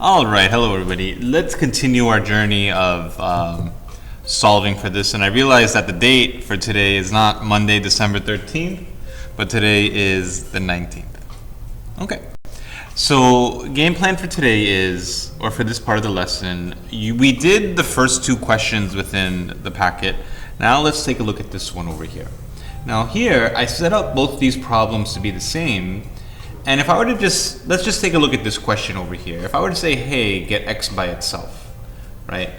All right, hello everybody. Let's continue our journey of solving for this. And I realized that the date for today is not Monday, December 13th, but today is the 19th. Okay. So game plan for today is, or for this part of the lesson, we did the first two questions within the packet. Now let's take a look at this one over here. Now here, I set up both these problems to be the same. And if I were to let's just take a look at this question over here. If I were to say, hey, get x by itself, right?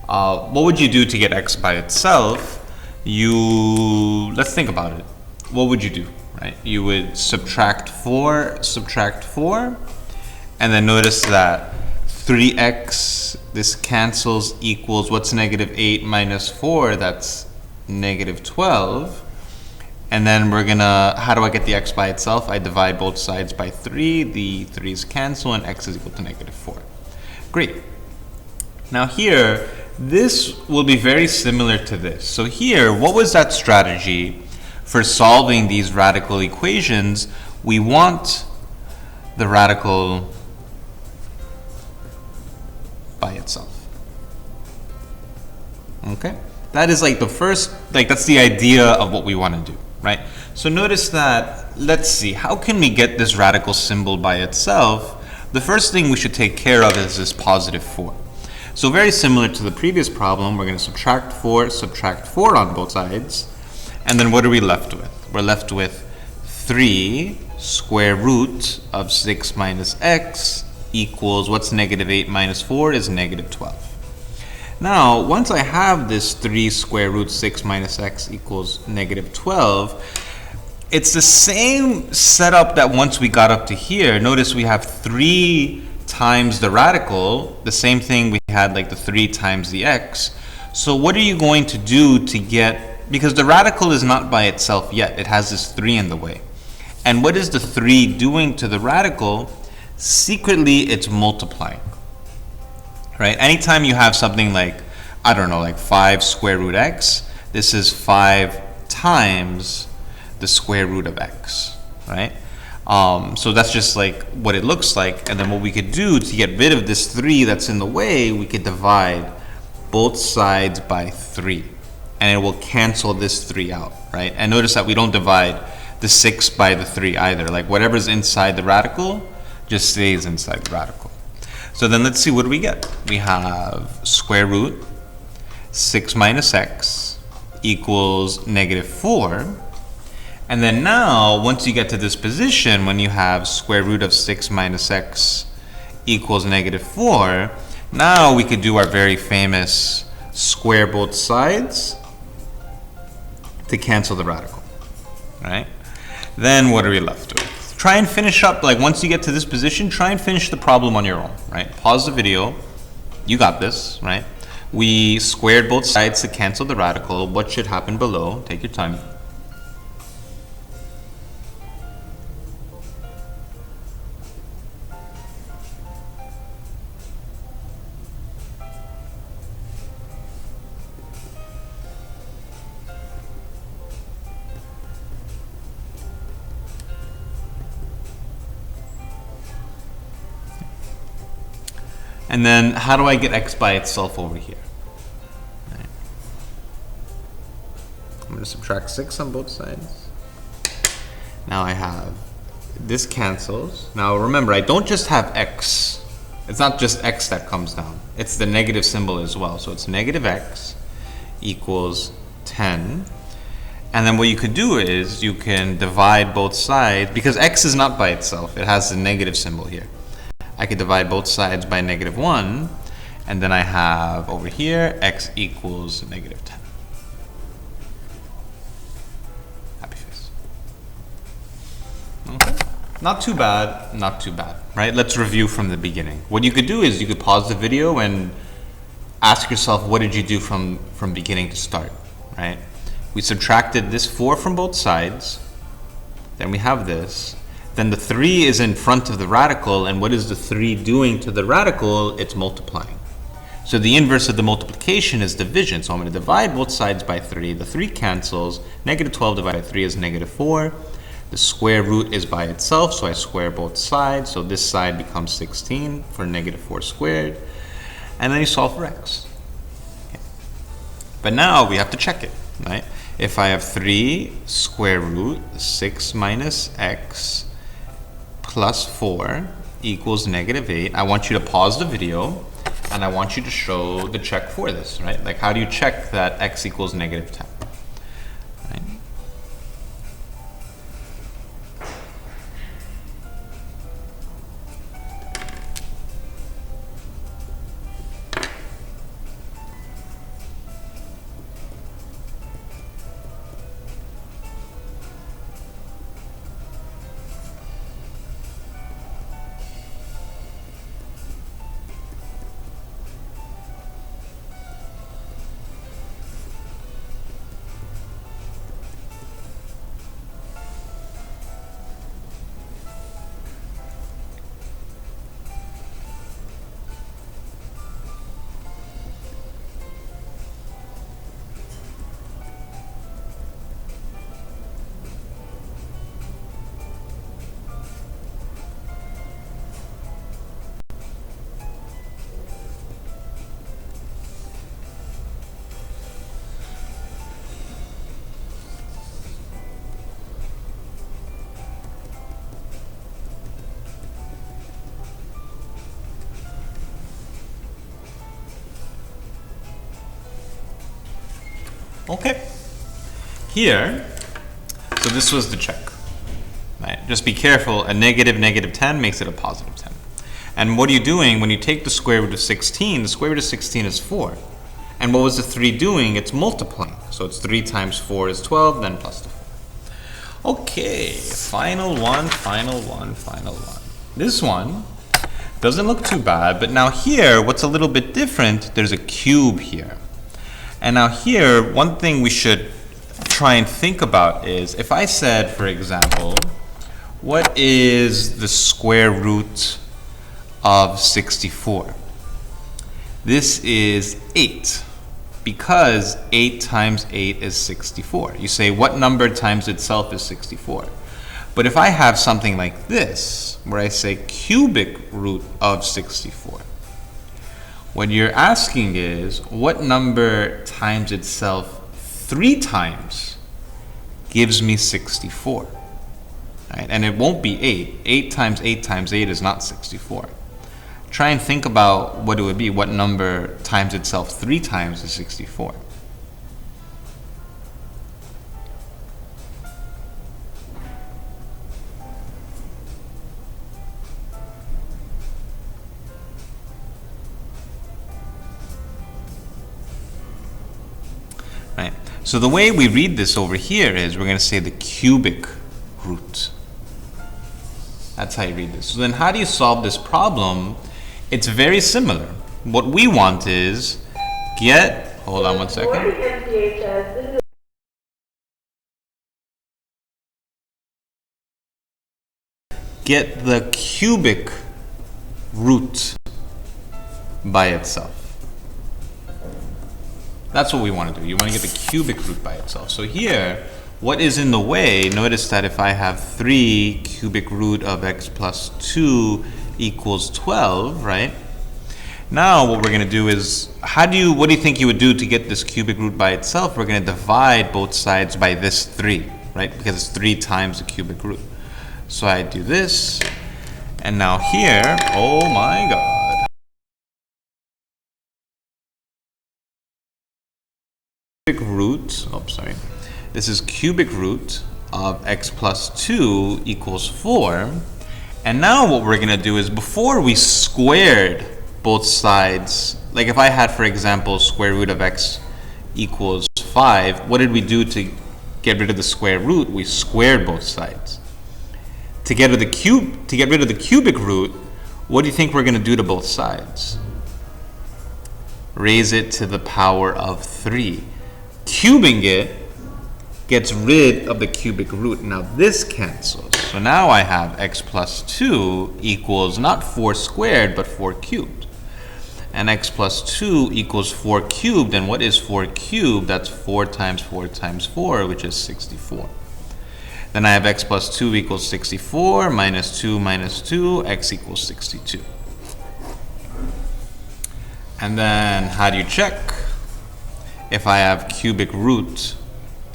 What would you do to get x by itself? Let's think about it. What would you do, right? You would subtract 4, and then notice that 3x, this cancels, equals, what's negative 8 minus 4? That's negative 12. And then we're gonna, how do I get the x by itself? I divide both sides by 3, the 3's cancel, and x is equal to negative 4. Great. Now here, this will be very similar to this. So here, what was that strategy for solving these radical equations? We want the radical by itself. Okay? That is like the first, that's the idea of what we want to do. Right? So notice that, let's see, how can we get this radical symbol by itself? The first thing we should take care of is this positive 4. So very similar to the previous problem, we're going to subtract 4 on both sides. And then what are we left with? We're left with 3 square root of 6 minus x equals, what's negative 8 minus 4 is negative 12. Now, once I have this 3 square root 6 minus x equals negative 12, it's the same setup that once we got up to here. Notice we have 3 times the radical, the same thing we had like the 3 times the x. So what are you going to do to get, because the radical is not by itself yet, it has this 3 in the way. And what is the 3 doing to the radical? Secretly, it's multiplying. Right? Anytime you have something like, I don't know, like 5 square root x, this is 5 times the square root of x, right? So that's just like what it looks like. And then what we could do to get rid of this 3 that's in the way, we could divide both sides by 3. And it will cancel this 3 out, right? And notice that we don't divide the 6 by the 3 either. Like whatever's inside the radical just stays inside the radical. So then let's see, what do we get? We have square root 6 minus x equals negative 4. And then now, once you get to this position, when you have square root of 6 minus x equals negative 4, now we could do our very famous square both sides to cancel the radical, right? Then what are we left with? Try and finish up, like once you get to this position, try and finish the problem on your own, right? Pause the video. You got this, right? We squared both sides to cancel the radical. What should happen below? Take your time. And then how do I get x by itself over here? Right. I'm going to subtract 6 on both sides. Now I have, this cancels. Now remember, I don't just have x. It's not just x that comes down. It's the negative symbol as well. So it's negative x equals 10. And then what you could do is you can divide both sides, because x is not by itself. It has the negative symbol here. I could divide both sides by negative 1, and then I have over here x equals negative 10. Happy face. Okay. Not too bad, not too bad, right? Let's review from the beginning. What you could do is you could pause the video and ask yourself, what did you do from beginning to start, right? We subtracted this 4 from both sides, then we have this. Then the 3 is in front of the radical, and what is the 3 doing to the radical? It's multiplying. So the inverse of the multiplication is division. So I'm going to divide both sides by 3. The 3 cancels. Negative 12 divided by 3 is negative 4. The square root is by itself, so I square both sides. So this side becomes 16 for negative 4 squared. And then you solve for x. Okay. But now we have to check it, right? If I have 3 square root 6 minus x plus 4 equals negative 8, I want you to pause the video and I want you to show the check for this, right? Like, how do you check that x equals negative 10? Right? Okay, here, so this was the check, right? Just be careful, a negative 10 makes it a positive 10. And what are you doing when you take the square root of 16? The square root of 16 is 4. And what was the 3 doing? It's multiplying. So it's 3 times 4 is 12, then plus the 4. Okay, final one. This one doesn't look too bad, but now here, what's a little bit different, there's a cube here. And now here, one thing we should try and think about is, if I said, for example, what is the square root of 64? This is 8, because 8 times 8 is 64. You say, what number times itself is 64? But if I have something like this, where I say cubic root of 64, what you're asking is, what number times itself 3 times gives me 64? Right? And it won't be 8. 8 times 8 times 8 is not 64. Try and think about what it would be. What number times itself 3 times is 64? Right. So the way we read this over here is we're going to say the cubic root. That's how you read this. So then how do you solve this problem? It's very similar. What we want is hold on one second. Get the cubic root by itself. That's what we want to do. You want to get the cubic root by itself. So here, what is in the way? Notice that if I have 3 cubic root of x plus 2 equals 12, right? Now what we're going to do is, what do you think you would do to get this cubic root by itself? We're going to divide both sides by this 3, right? Because it's 3 times the cubic root. So I do this, and now here, oh my god. This is cubic root of x plus 2 equals 4. And now what we're going to do is, before we squared both sides, like if I had, for example, square root of x equals 5, what did we do to get rid of the square root? We squared both sides. To get rid of the cubic root, what do you think we're going to do to both sides? Raise it to the power of 3. Cubing it gets rid of the cubic root. Now this cancels. So now I have x plus 2 equals not 4 squared, but 4 cubed. And x plus 2 equals 4 cubed. And what is 4 cubed? That's 4 times 4 times 4, which is 64. Then I have x plus 2 equals 64, minus 2 minus 2, x equals 62. And then how do you check? If I have cubic root,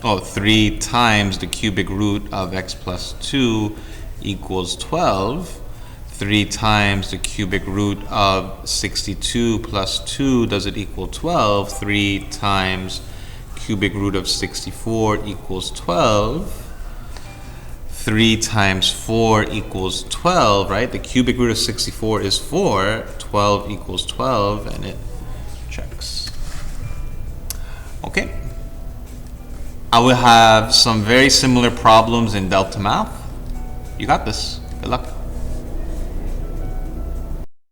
3 times the cubic root of x plus 2 equals 12. 3 times the cubic root of 62 plus 2, does it equal 12? 3 times cubic root of 64 equals 12. 3 times 4 equals 12, right? The cubic root of 64 is 4. 12 equals 12, and it checks. Okay. I will have some very similar problems in Delta Math. You got this. Good luck.